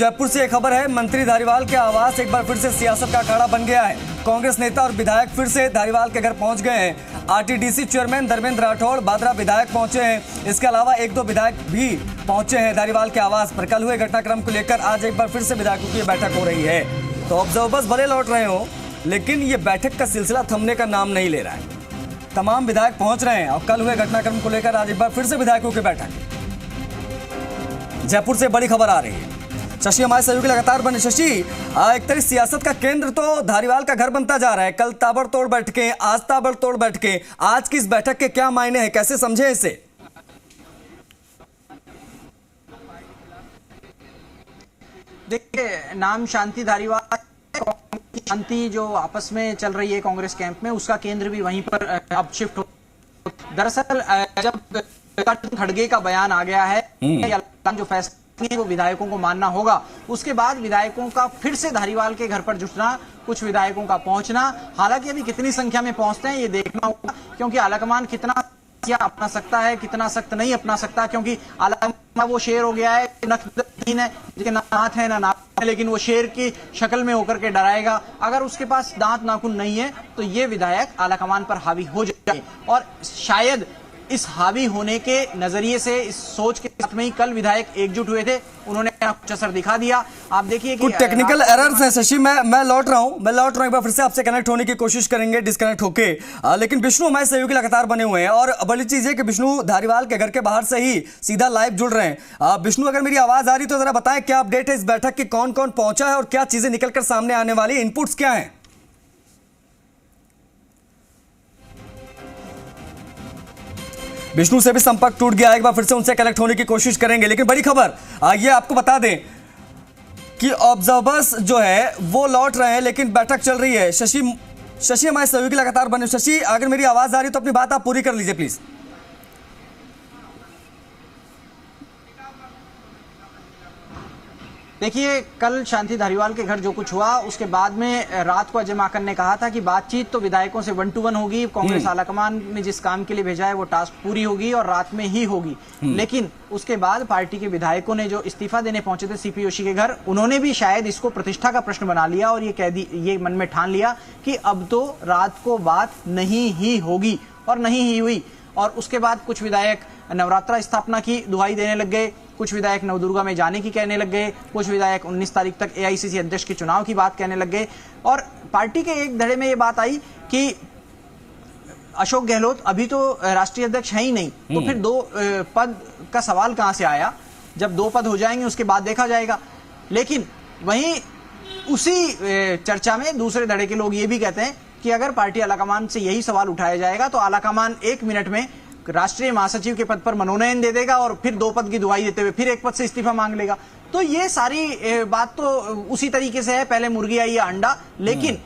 जयपुर से एक खबर है। मंत्री धारीवाल के आवास एक बार फिर से सियासत का अखाड़ा बन गया है। कांग्रेस नेता और विधायक फिर से धारीवाल के घर पहुंच गए हैं। आरटीडीसी चेयरमैन धर्मेंद्र राठौड़ बादरा विधायक पहुंचे हैं। इसके अलावा एक दो विधायक भी पहुंचे हैं धारीवाल के आवास पर। कल हुए घटनाक्रम को लेकर आज एक बार फिर से विधायकों की बैठक हो रही है। तो ऑब्जर्वर्स भले लौट रहे हो, लेकिन ये बैठक का सिलसिला थमने का नाम नहीं ले रहा है। तमाम विधायक पहुंच रहे हैं और कल हुए घटनाक्रम को लेकर आज एक बार फिर से विधायकों की बैठक। जयपुर से बड़ी खबर आ रही है। शशि हमारे सहयोगी लगातार बने। शशि, एक तरह सियासत का केंद्र तो धारीवाल का घर बनता जा रहा है। कल ताबड़तोड़ बैठकें, आज ताबड़तोड़ बैठकें। आज की इस बैठक के क्या मायने हैं, कैसे समझे इसे? देखिए, नाम शांति धारीवाल, शांति जो आपस में चल रही है कांग्रेस कैंप में, उसका केंद्र भी वहीं पर अब शिफ्ट हो। दरअसल जब खड़गे का बयान आ गया है, जो फैसला वो विधायकों को मानना होगा, उसके बाद विधायकों का फिर से धारीवाल के घर पर जुटना, कुछ विधायकों का पहुंचना। हालांकि अभी कितनी संख्या में पहुंचते हैं ये देखना होगा, क्योंकि आलाकमान कितना अपना सकता है, कितना सख्त नहीं अपना सकता। क्योंकि आलाकमान वो शेर हो गया है, नखदीन है, जिसके ना हाथ है ना नाखून है, लेकिन वो शेर की शक्ल में होकर के डराएगा। अगर उसके पास दांत नाखून नहीं है तो ये विधायक आलाकमान पर हावी हो जाए। और शायद इस हावी होने के नजरिए से, इस सोच के साथ में ही कल विधायक एकजुट हुए थे। उन्होंने कुछ असर दिखा दिया। आप देखिए कि कुछ टेक्निकल एरर्स हैं। शशि, मैं लौट रहा हूं एक बार फिर से आपसे कनेक्ट होने की कोशिश करेंगे डिस्कनेक्ट होके। लेकिन विष्णु हमारे सहयोगी लगातार बने हुए हैं और बड़ी चीज है कि विष्णु धारीवाल के घर के बाहर से ही सीधा लाइव जुड़ रहे हैं। विष्णु, अगर मेरी आवाज आ रही तो जरा बताएं क्या अपडेट है इस बैठक की, कौन कौन पहुंचा है और क्या चीजें निकलकर सामने आने वाली, इनपुट्स क्या है? विष्णु से भी संपर्क टूट गया, एक बार फिर से उनसे कनेक्ट होने की कोशिश करेंगे। लेकिन बड़ी खबर ये आपको बता दें कि ऑब्जर्वर्स जो है वो लौट रहे हैं, लेकिन बैठक चल रही है। शशि हमारे सहयोगी लगातार बने। शशि, अगर मेरी आवाज आ रही तो अपनी बात आप पूरी कर लीजिए प्लीज। देखिए, कल शांति धारीवाल के घर जो कुछ हुआ, उसके बाद में रात को अजय माकन ने कहा था कि बातचीत तो विधायकों से 1-to-1 होगी। कांग्रेस आलाकमान ने जिस काम के लिए भेजा है वो टास्क पूरी होगी और रात में ही होगी। लेकिन उसके बाद पार्टी के विधायकों ने जो इस्तीफा देने पहुंचे थे सीपी जोशी के घर, उन्होंने भी शायद इसको प्रतिष्ठा का प्रश्न बना लिया और ये मन में ठान लिया कि अब तो रात को बात नहीं ही होगी, और नहीं ही हुई। और उसके बाद कुछ विधायक नवरात्रा स्थापना की दुहाई देने लग गए, कुछ विधायक नवदुर्गा में जाने की कहने लग गए, कुछ विधायक 19 तारीख तक एआईसीसी अध्यक्ष के चुनाव की बात कहने लग गए। और पार्टी के एक धड़े में ये बात आई कि अशोक गहलोत अभी तो राष्ट्रीय अध्यक्ष है ही नहीं, तो फिर 2 पद का सवाल कहां से आया? जब 2 पद हो जाएंगे उसके बाद देखा जाएगा। लेकिन वहीं उसी चर्चा में दूसरे धड़े के लोग ये भी कहते हैं कि अगर पार्टी आलाकमान से यही सवाल उठाया जाएगा तो आलाकमान 1 मिनट में राष्ट्रीय महासचिव के पद पर मनोनयन दे देगा और फिर 2 पद की दुहाई देते हुए फिर 1 पद से इस्तीफा मांग लेगा। तो ये सारी बात तो उसी तरीके से है, पहले मुर्गी आई या अंडा। लेकिन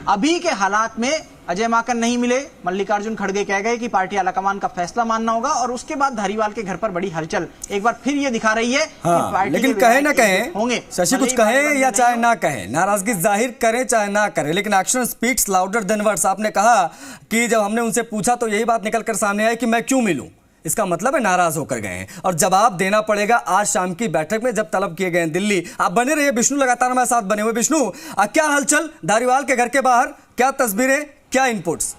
अभी के हालात में अजय माकन नहीं मिले, मल्लिकार्जुन खड़गे कह गए कि पार्टी आलाकमान का फैसला मानना होगा, और उसके बाद धारीवाल के घर पर बड़ी हलचल एक बार फिर ये दिखा रही है कि पार्टी लेकिन कहे ना कहे होंगे, शशि कुछ कहे या चाहे ना कहे, नाराजगी जाहिर करे चाहे ना करे, लेकिन action speaks louder than words. आपने कहा कि जब हमने उनसे पूछा तो यही बात निकलकर सामने आई कि मैं क्यों मिलूं, इसका मतलब है नाराज होकर गए हैं और जवाब देना पड़ेगा आज शाम की बैठक में जब तलब किए गए हैं दिल्ली। आप बने रहिए, विष्णु लगातार हमारे साथ बने हुए। विष्णु, क्या हलचल धारीवाल के घर के बाहर, क्या तस्वीरें, क्या इनपुट्स?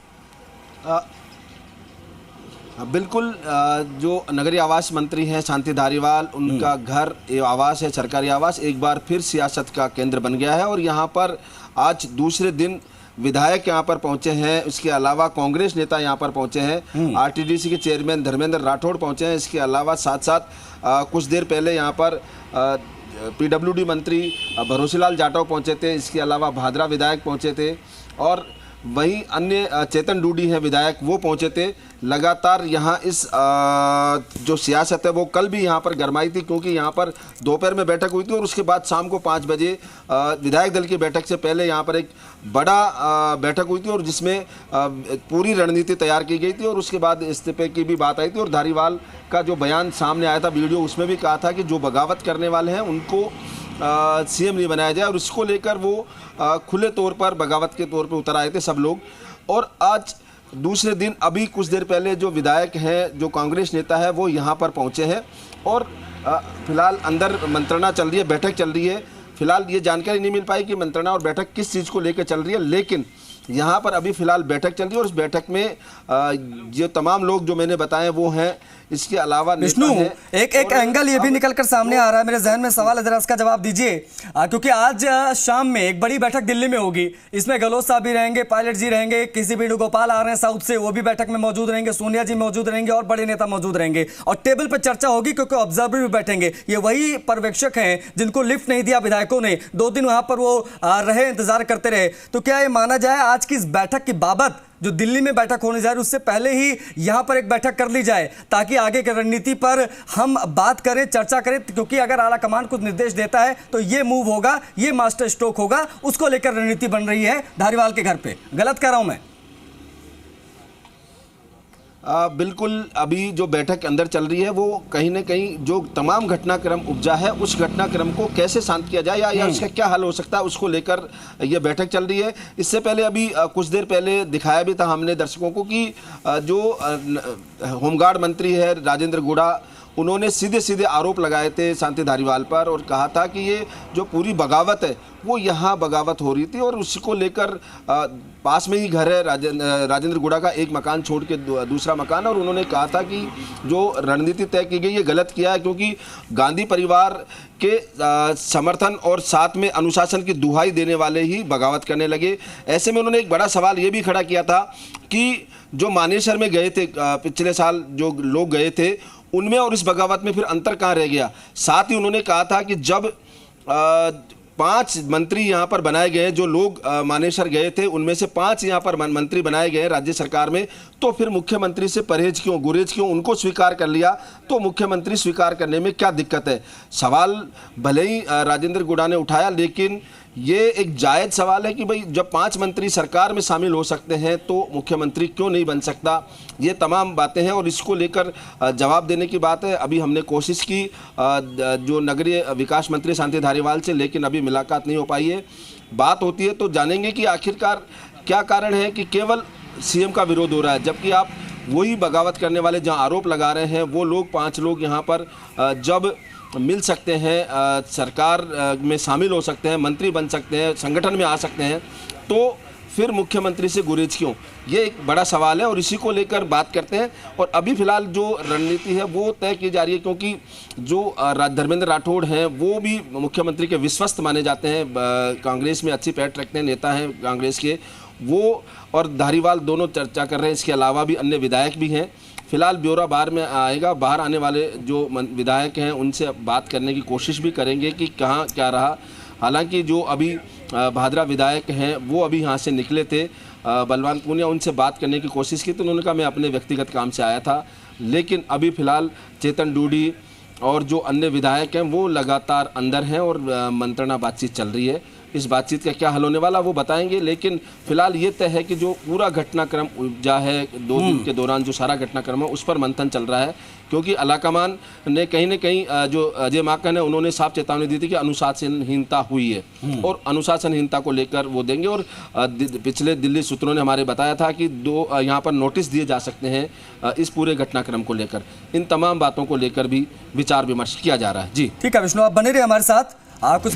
बिल्कुल, जो नगरीय आवास मंत्री हैं शांति धारीवाल, उनका घर आवास है, सरकारी आवास, एक बार फिर सियासत का केंद्र बन गया है। और यहाँ पर आज दूसरे दिन विधायक यहाँ पर पहुंचे हैं, इसके अलावा कांग्रेस नेता यहाँ पर पहुंचे हैं, आरटीडीसी के चेयरमैन धर्मेंद्र राठौड़ पहुंचे हैं। इसके अलावा साथ साथ कुछ देर पहले यहाँ पर पीडब्ल्यूडी मंत्री भरोसेलाल जाटव पहुंचे थे। इसके अलावा भादरा विधायक पहुंचे थे और वहीं अन्य चेतन डूडी हैं विधायक, वो पहुंचे थे। लगातार यहाँ इस जो सियासत है वो कल भी यहाँ पर गरमाई थी, क्योंकि यहाँ पर दोपहर में बैठक हुई थी और उसके बाद शाम को 5 बजे विधायक दल की बैठक से पहले यहाँ पर एक बड़ा बैठक हुई थी और जिसमें पूरी रणनीति तैयार की गई थी और उसके बाद इस्तीफे की भी बात आई थी। और धारीवाल का जो बयान सामने आया था वीडियो, उसमें भी कहा था कि जो बगावत करने वाले हैं उनको सीएम नहीं बनाया जाए, और इसको लेकर वो खुले तौर पर बगावत के तौर पर उतर आए थे सब लोग। और आज दूसरे दिन अभी कुछ देर पहले जो विधायक हैं, जो कांग्रेस नेता है, वो यहाँ पर पहुँचे हैं और फिलहाल अंदर मंत्रणा चल रही है, बैठक चल रही है। फिलहाल ये जानकारी नहीं मिल पाई कि मंत्रणा और बैठक किस चीज़ को लेकर चल रही है, लेकिन यहाँ पर अभी फिलहाल बैठक चल रही है और उस बैठक में जो तमाम लोग जो मैंने बताए वो हैं। इसके अलावा विष्णु, एक एंगल ये भी निकलकर सामने आ रहा है, मेरे जहन में सवाल है, जरा इसका जवाब दीजिए। क्योंकि आज शाम में एक बड़ी बैठक दिल्ली में होगी, इसमें गहलोत साहब भी रहेंगे, पायलट जी रहेंगे, किसी वेणुगोपाल आ रहे हैं साउथ से, वो भी बैठक में मौजूद रहेंगे, सोनिया जी मौजूद रहेंगे और बड़े नेता मौजूद रहेंगे और टेबल पर चर्चा होगी क्योंकि ऑब्जर्वर भी बैठेंगे। ये वही पर्यवेक्षक हैं जिनको लिफ्ट नहीं दिया विधायकों ने, 2 दिन वहां पर वो रहे, इंतजार करते रहे। तो क्या ये माना जाए आज की इस बैठक की बाबत, जो दिल्ली में बैठक होने जा रही है, उससे पहले ही यहां पर एक बैठक कर ली जाए ताकि आगे की रणनीति पर हम बात करें, चर्चा करें? क्योंकि अगर आला कमान कुछ निर्देश देता है तो ये मूव होगा, ये मास्टर स्ट्रोक होगा, उसको लेकर रणनीति बन रही है धारीवाल के घर पे। गलत कह रहा हूं मैं? बिल्कुल, अभी जो बैठक अंदर चल रही है वो कहीं ना कहीं जो तमाम घटनाक्रम उपजा है उस घटनाक्रम को कैसे शांत किया जाए या उसका क्या हल हो सकता है, उसको लेकर ये बैठक चल रही है। इससे पहले अभी कुछ देर पहले दिखाया भी था हमने दर्शकों को कि जो होमगार्ड मंत्री है राजेंद्र गुड़ा, उन्होंने सीधे सीधे आरोप लगाए थे शांति धारीवाल पर और कहा था कि ये जो पूरी बगावत है वो यहाँ बगावत हो रही थी और उसको लेकर पास में ही घर है राजेंद्र गुड़ा का, एक मकान छोड़ के दूसरा मकान, और उन्होंने कहा था कि जो रणनीति तय की गई ये गलत किया है क्योंकि गांधी परिवार के समर्थन और साथ में अनुशासन की दुहाई देने वाले ही बगावत करने लगे। ऐसे में उन्होंने एक बड़ा सवाल ये भी खड़ा किया था कि जो मानेसर में गए थे पिछले साल जो लोग गए थे उनमें और इस बगावत में फिर अंतर कहाँ रह गया। साथ ही उन्होंने कहा था कि जब 5 मंत्री यहाँ पर बनाए गए, जो लोग मानेसर गए थे उनमें से 5 यहाँ पर मंत्री बनाए गए राज्य सरकार में, तो फिर मुख्यमंत्री से परहेज क्यों, गुरेज क्यों, उनको स्वीकार कर लिया तो मुख्यमंत्री स्वीकार करने में क्या दिक्कत है। सवाल भले ही राजेंद्र गुड़ा ने उठाया, लेकिन ये एक जायज़ सवाल है कि भाई जब 5 मंत्री सरकार में शामिल हो सकते हैं तो मुख्यमंत्री क्यों नहीं बन सकता। ये तमाम बातें हैं और इसको लेकर जवाब देने की बात है। अभी हमने कोशिश की जो नगरीय विकास मंत्री शांति धारीवाल से, लेकिन अभी मुलाकात नहीं हो पाई है। बात होती है तो जानेंगे कि आखिरकार क्या कारण है कि केवल सीएम का विरोध हो रहा है, जबकि आप वही बगावत करने वाले जहाँ आरोप लगा रहे हैं वो लोग 5 लोग यहाँ पर जब मिल सकते हैं, सरकार में शामिल हो सकते हैं, मंत्री बन सकते हैं, संगठन में आ सकते हैं, तो फिर मुख्यमंत्री से गुरेज क्यों, ये एक बड़ा सवाल है और इसी को लेकर बात करते हैं। और अभी फिलहाल जो रणनीति है वो तय की जा रही है क्योंकि जो धर्मेंद्र राठौड़ हैं वो भी मुख्यमंत्री के विश्वस्त माने जाते हैं, कांग्रेस में अच्छी पैठ रखते हैं, नेता हैं कांग्रेस के, वो और धारीवाल दोनों चर्चा कर रहे हैं। इसके अलावा भी अन्य विधायक भी हैं। फिलहाल ब्यौरा बाहर में आएगा, बाहर आने वाले जो विधायक हैं उनसे बात करने की कोशिश भी करेंगे कि कहाँ क्या रहा। हालांकि जो अभी भादरा विधायक हैं वो अभी यहाँ से निकले थे, बलवान पूनिया, उनसे बात करने की कोशिश की तो उन्होंने कहा मैं अपने व्यक्तिगत काम से आया था। लेकिन अभी फ़िलहाल चेतन डूडी और जो अन्य विधायक हैं वो लगातार अंदर हैं और मंत्रणा बातचीत चल रही है। इस बातचीत का क्या हल होने वाला वो बताएंगे, लेकिन फिलहाल ये तय है कि जो पूरा घटनाक्रम उपजा है 2 दिन के दौरान, जो सारा घटनाक्रम है उस पर मंथन चल रहा है क्योंकि अलाकमान ने कहीं न कहीं जो अजय माकन है उन्होंने साफ चेतावनी दी थी कि अनुशासनहीनता हुई है और अनुशासनहीनता को लेकर वो देंगे। और पिछले दिल्ली सूत्रों ने हमारे बताया था कि 2 यहाँ पर नोटिस दिए जा सकते हैं इस पूरे घटनाक्रम को लेकर। इन तमाम बातों को लेकर भी विचार विमर्श किया जा रहा है। जी ठीक है विष्णु, आप बने रहिए हमारे साथ। कुछ